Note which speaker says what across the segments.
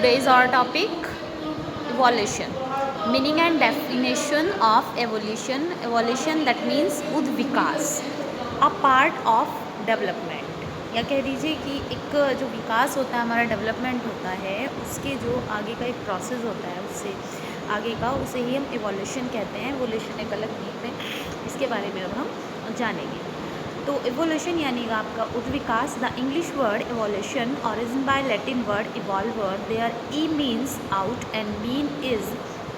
Speaker 1: Today is our topic evolution. Meaning and definition of evolution. Evolution that means उद्विकास, a part of development. या कह दीजिए कि एक जो विकास होता है हमारा, डेवलपमेंट होता है, उसके जो आगे का एक प्रोसेस होता है, उससे आगे का, उसे ही हम एवोल्यूशन कहते हैं. एवोल्यूशन एक अलग चीज़ है, इसके बारे में अब हम जानेंगे. तो एवोल्यूशन यानी आपका उद्विकास. The English word evolution origin by Latin word evolvere. There E means out and mean is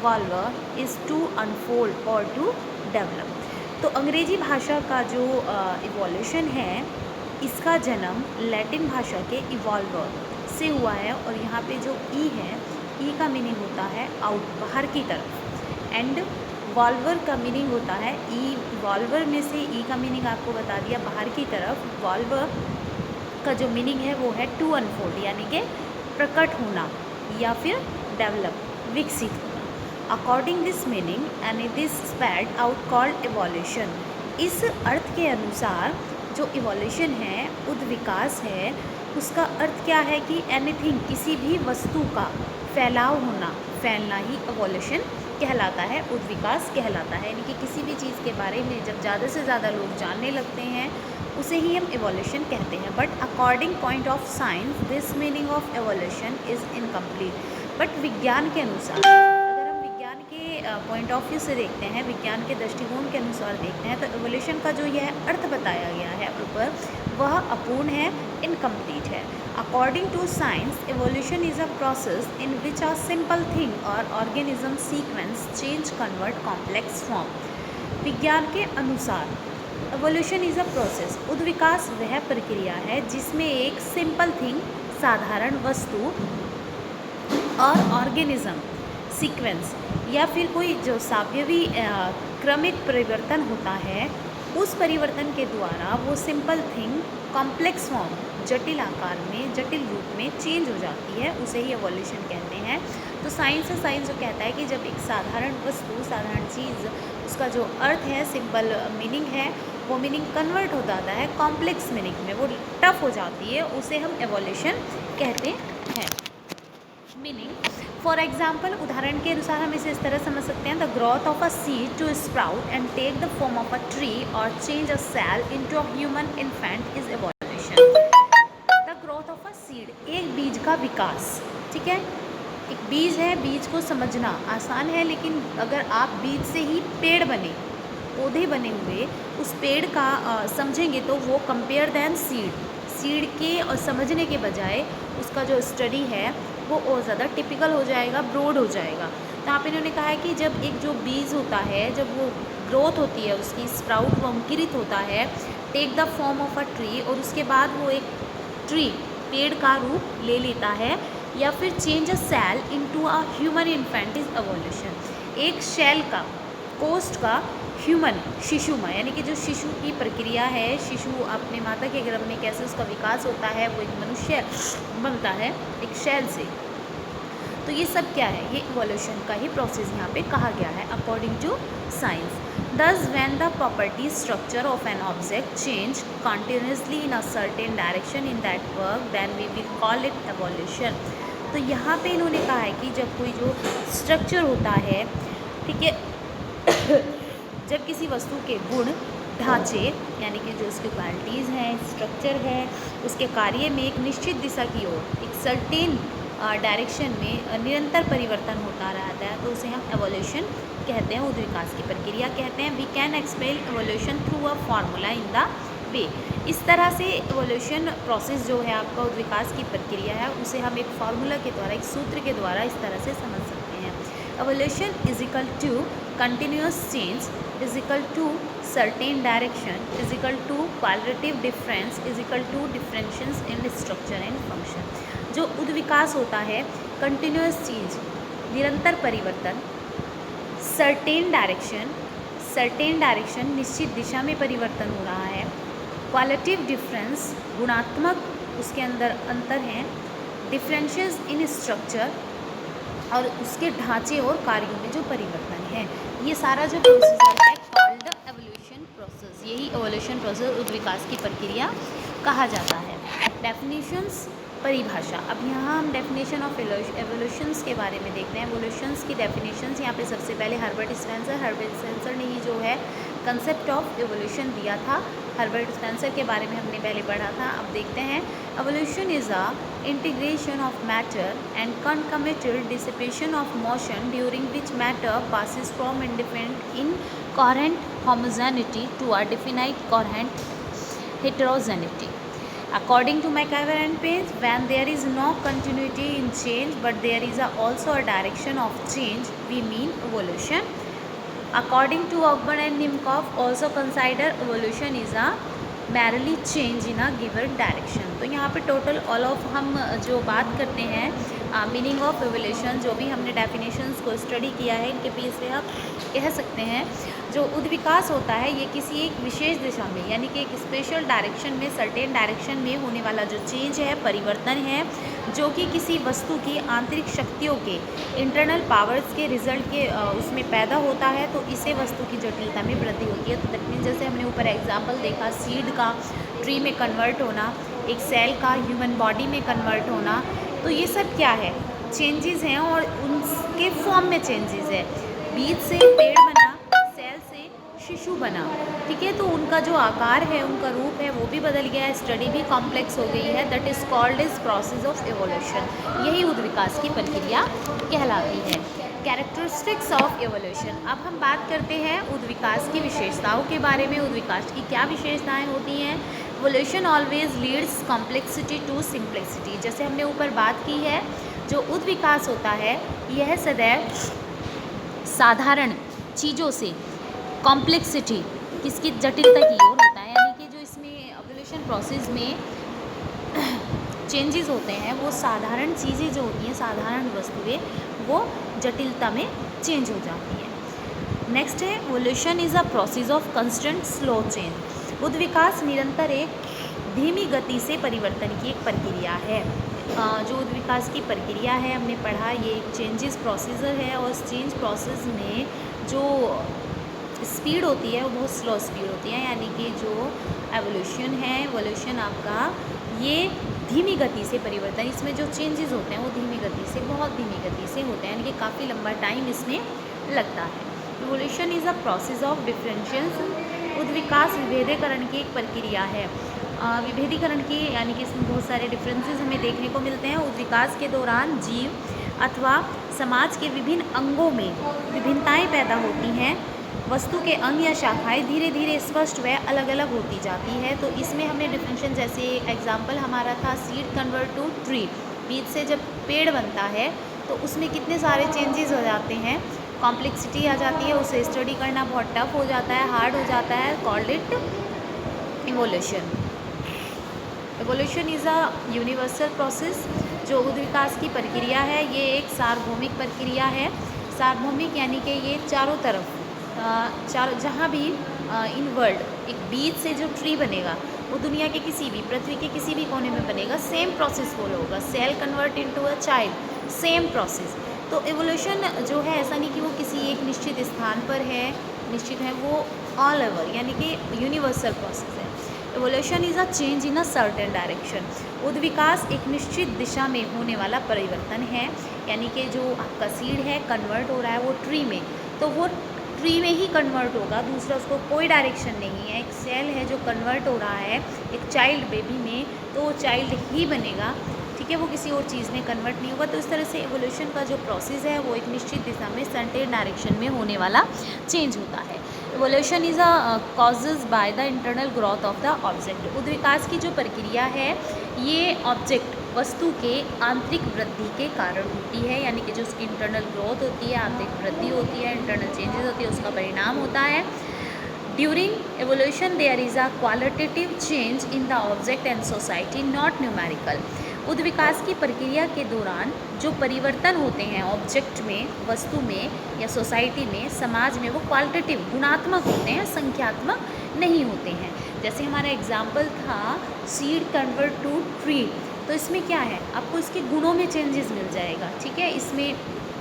Speaker 1: volvere is to unfold और टू डेवलप. तो अंग्रेजी भाषा का जो इवोल्यूशन है, इसका जन्म लैटिन भाषा के इवॉल्वर से हुआ है. और यहाँ पे जो ई है, ई का मीनिंग होता है आउट, बाहर की तरफ, एंड वॉल्वर का मीनिंग होता है ई. वॉल्वर में से ई का मीनिंग आपको बता दिया, बाहर की तरफ. वॉल्वर का जो मीनिंग है वो है टू अनफोल्ड, यानी कि प्रकट होना या फिर डेवलप, विकसित होना. According this meaning and it is spelled out called evolution. इस अर्थ के अनुसार जो इवोल्यूशन है, उद्विकास है, उसका अर्थ क्या है कि एनीथिंग, किसी भी वस्तु का फैलाव होना, फैलना ही एवोल्यूशन कहलाता है, उद्विकास कहलाता है. यानी कि किसी भी चीज़ के बारे में जब ज़्यादा से ज़्यादा लोग जानने लगते हैं, उसे ही हम एवोल्यूशन कहते हैं. But according point of science this meaning of evolution is incomplete. But विज्ञान के अनुसार, अगर हम विज्ञान के पॉइंट ऑफ व्यू से देखते हैं, विज्ञान के दृष्टिकोण के अनुसार देखते हैं, तो एवोल्यूशन का जो यह अर्थ बताया गया है ऊपर, वह अपूर्ण है, इनकम्प्लीट है. According to science, evolution is a process in which a simple thing or organism sequence change convert complex form. विज्ञान के अनुसार evolution is a process, उद्विकास वह प्रक्रिया है जिसमें एक सिंपल थिंग, साधारण वस्तु, और ऑर्गेनिज्म, सीक्वेंस, या फिर कोई जो सावयवी क्रमिक परिवर्तन होता है, उस परिवर्तन के द्वारा वो सिंपल थिंग कॉम्प्लेक्स फॉर्म, जटिल आकार में, जटिल रूप में चेंज हो जाती है, उसे ही एवोल्यूशन कहते हैं. तो साइंस जो कहता है कि जब एक साधारण वस्तु, साधारण चीज़, उसका जो अर्थ है, सिंपल मीनिंग है, वो मीनिंग कन्वर्ट हो जाता है कॉम्प्लेक्स मीनिंग में, वो टफ हो जाती है, उसे हम एवोल्यूशन कहते हैं. मीनिंग फॉर एग्जाम्पल, उदाहरण के अनुसार हम इसे इस तरह समझ सकते हैं. The growth of a seed to sprout and take the form of a tree और change a cell into a human infant is evolution. The growth of a seed, एक बीज का विकास. ठीक है, एक बीज है, बीज को समझना आसान है, लेकिन अगर आप बीज से ही पेड़ बने, पौधे बने हुए, उस पेड़ का समझेंगे तो वो कंपेयर दैन सीड के और समझने के बजाय उसका जो स्टडी है वो और ज़्यादा टिपिकल हो जाएगा, ब्रॉड हो जाएगा. तो यहाँ पे इन्होंने कहा है कि जब एक जो बीज होता है, जब वो ग्रोथ होती है, उसकी स्प्राउट, वो अंकुरित होता है, take the form of a tree, और उसके बाद वो एक ट्री, पेड़ का रूप ले लेता है, या फिर change a cell into a human infant is evolution. एक शेल का, कोस्ट का, ह्यूमन, शिशु में, यानी कि जो शिशु की प्रक्रिया है, शिशु अपने माता के गर्भ में कैसे उसका विकास होता है, वो एक मनुष्य बनता है एक शेल से. तो ये सब क्या है, ये इवोल्यूशन का ही प्रोसेस यहाँ पे कहा गया है according to science. Thus, when the property structure of an object change continuously in a certain direction in that work, then we will call it evolution. तो यहाँ पे इन्होंने कहा है कि जब कोई जो स्ट्रक्चर होता है, ठीक है, जब किसी वस्तु के गुण, ढांचे, यानी कि जो उसकी क्वालिटीज़ हैं, स्ट्रक्चर है, उसके कार्य में एक निश्चित दिशा की ओर, एक सर्टेन डायरेक्शन में निरंतर परिवर्तन होता रहता है, तो उसे हम एवोल्यूशन कहते हैं, उद्विकास की प्रक्रिया कहते हैं. We can explain evolution through a formula in the way. इस तरह से एवोल्यूशन प्रोसेस जो है आपका, उद्विकास की प्रक्रिया है, उसे हम एक फार्मूला के द्वारा, एक सूत्र के द्वारा इस तरह से समझ सकते हैं. Evolution is equal to continuous change is equal to certain direction is equal to qualitative difference is equal to differentiations in structure and function. जो उद्विकास होता है, कंटिन्यूस चेंज, निरंतर परिवर्तन, सर्टेन डायरेक्शन, निश्चित दिशा में परिवर्तन हो रहा है, क्वालिटेटिव डिफरेंस, गुणात्मक उसके अंदर अंतर हैं, डिफरेंशियस इन स्ट्रक्चर, और उसके ढांचे और कार्यों में जो परिवर्तन है, ये सारा जो प्रोसीजर है कॉल्ड एवोल्यूशन प्रोसेस. यही एवोल्यूशन प्रोसेस, उद्विकास की प्रक्रिया कहा जाता है. डेफिनेशंस परिभाषा। अब यहाँ हम डेफिनेशन ऑफ एवोल्यूशंस के बारे में देखते हैं। एवोल्यूशंस की डेफिनेशंस यहाँ पे सबसे पहले हर्बर्ट स्पेंसर ने ही जो है कंसेप्ट ऑफ एवोल्यूशन दिया था। हर्बर्ट स्पेंसर के बारे में हमने पहले पढ़ा था। अब देखते हैं, evolution is a integration of matter and concomitant dissipation of motion during which matter passes from indifferent incoherent homogeneity to a definite coherent heterogeneity. According to McIver and Page, when there is no continuity in change but there is also a direction of change, we mean evolution. According to Ogburn and Nimkov, also consider evolution is a merely change in a given direction. तो यहाँ पे total all of हम जो बात करते हैं meaning of evolution, जो भी हमने डेफिनेशंस को स्टडी किया है, इनके बेस पे आप कह सकते हैं जो उद्विकास होता है ये किसी एक विशेष दिशा में यानी कि एक स्पेशल डायरेक्शन में, सर्टेन डायरेक्शन में होने वाला जो चेंज है, परिवर्तन है, जो कि किसी वस्तु की आंतरिक शक्तियों के इंटरनल पावर्स के रिजल्ट के उसमें पैदा होता है, तो इसे वस्तु की जटिलता में वृद्धि होती है। तो दैट मीन्स जैसे हमने ऊपर एग्जाम्पल देखा, सीड का ट्री में कन्वर्ट होना, एक सेल का ह्यूमन बॉडी में कन्वर्ट होना, तो ये सब क्या है, चेंजेस हैं और उनके फॉर्म में चेंजेस है। बीज से पेड़ बना, सेल से शिशु बना, ठीक है, तो उनका जो आकार है, उनका रूप है, वो भी बदल गया है, स्टडी भी कॉम्प्लेक्स हो गई है। That is called is process of evolution. यही उद्विकास की प्रक्रिया कहलाती है। Characteristics of evolution. अब हम बात करते हैं उद्विकास की विशेषताओं के बारे में। उद्विकास की क्या विशेषताएं होती हैं? Evolution always leads complexity to simplicity. जैसे हमने ऊपर बात की है, जो उद्विकास होता है यह सदैव साधारण चीज़ों से कॉम्प्लेक्सिटी, किसकी जटिलता की ओर होता है, यानी कि जो इसमें एवोल्यूशन प्रोसेस में चेंजेस होते हैं वो साधारण चीज़ें जो होती हैं, साधारण वस्तुएं, वो जटिलता में चेंज हो जाती हैं। नेक्स्ट है, evolution is a process of constant slow change. उद्विकास निरंतर एक धीमी गति से परिवर्तन की एक प्रक्रिया है। जो उद्विकास की प्रक्रिया है हमने पढ़ा, ये एक चेंजेस प्रोसीजर है और इस चेंज प्रोसेस में जो स्पीड होती है वो बहुत स्लो स्पीड होती है, यानी कि जो एवोल्यूशन है, एवोल्यूशन आपका ये धीमी गति से परिवर्तन, इसमें जो चेंजेस होते हैं वो धीमी गति से, बहुत धीमी गति से होते हैं, यानी कि काफ़ी लंबा टाइम इसमें लगता है। Evolution is a process of differentiation. उद्विकास विभेदीकरण की एक प्रक्रिया है। विभेदीकरण की यानी कि इसमें बहुत सारे डिफरेंसेस हमें देखने को मिलते हैं। उद्विकास के दौरान जीव अथवा समाज के विभिन्न अंगों में विभिन्नताएं पैदा होती हैं। वस्तु के अंग या शाखाएं धीरे धीरे स्पष्ट व अलग अलग होती जाती है। तो इसमें हमने डिफरेंशिएशन, जैसे एग्जांपल हमारा था सीड कन्वर्ट टू ट्री, बीज से जब पेड़ बनता है तो उसमें कितने सारे चेंजेस हो जाते हैं, कॉम्प्लेक्सिटी आ जाती है, उसे स्टडी करना बहुत टफ हो जाता है, हार्ड हो जाता है, called it evolution. Evolution is a universal process. जो उद्विकास की प्रक्रिया है ये एक सार्वभौमिक प्रक्रिया है। सार्वभौमिक यानी कि ये चारों तरफ जहाँ भी इन वर्ल्ड एक बीज से जो ट्री बनेगा वो दुनिया के किसी भी, पृथ्वी के किसी भी कोने में बनेगा, सेम प्रोसेस फॉलो होगा। Cell convert into a child, same process. तो एवोल्यूशन जो है ऐसा नहीं कि वो किसी एक निश्चित स्थान पर है, निश्चित है, वो ऑल ओवर यानी कि यूनिवर्सल प्रोसेस है। Evolution is a change in a certain direction. उद्विकास एक निश्चित दिशा में होने वाला परिवर्तन है, यानी कि जो आपका सीड है कन्वर्ट हो रहा है वो ट्री में, तो वो ट्री में ही कन्वर्ट होगा, दूसरा उसको कोई डायरेक्शन नहीं है। एक सेल है जो कन्वर्ट हो रहा है एक चाइल्ड बेबी में, तो वो चाइल्ड ही बनेगा, ठीक है, वो किसी और चीज़ में कन्वर्ट नहीं होगा। तो इस तरह से एवोल्यूशन का जो प्रोसेस है वो एक निश्चित दिशा में, सर्टेन डायरेक्शन में होने वाला चेंज होता है। Evolution is a causes by the internal growth of the object. उद्विकास की जो प्रक्रिया है ये ऑब्जेक्ट, वस्तु के आंतरिक वृद्धि के कारण होती है, यानी कि जो उसकी इंटरनल ग्रोथ होती है, आंतरिक वृद्धि होती है, इंटरनल चेंजेस होती है, उसका परिणाम होता है। During evolution there is a qualitative change in the object and society, not numerical. उद्विकास की प्रक्रिया के दौरान जो परिवर्तन होते हैं ऑब्जेक्ट में, वस्तु में या सोसाइटी में, समाज में, वो क्वालिटेटिव, गुणात्मक होते हैं, संख्यात्मक नहीं होते हैं। जैसे हमारा एग्जाम्पल था सीड कन्वर्ट टू ट्री, तो इसमें क्या है, आपको इसके गुणों में चेंजेस मिल जाएगा, ठीक है, इसमें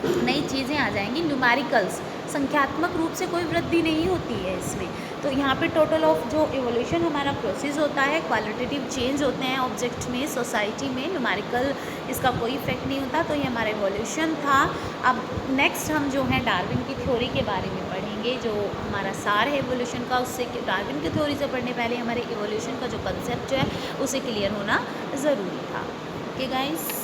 Speaker 1: नई चीज़ें आ जाएंगी। न्यूमेरिकल्स, संख्यात्मक रूप से कोई वृद्धि नहीं होती है इसमें। तो यहाँ पे टोटल ऑफ जो इवोल्यूशन हमारा प्रोसेस होता है, क्वालिटेटिव चेंज होते हैं ऑब्जेक्ट में, सोसाइटी में, न्यूमेरिकल इसका कोई इफेक्ट नहीं होता। तो ये हमारा इवोल्यूशन था। अब नेक्स्ट हम जो है डार्विन की थ्योरी के बारे में पढ़ेंगे, जो हमारा सार है इवोल्यूशन का। उससे डार्विन की थ्योरी से पढ़ने पहले हमारे इवोल्यूशन का जो कंसेप्ट है उसे क्लियर होना ज़रूरी था। Okay guys.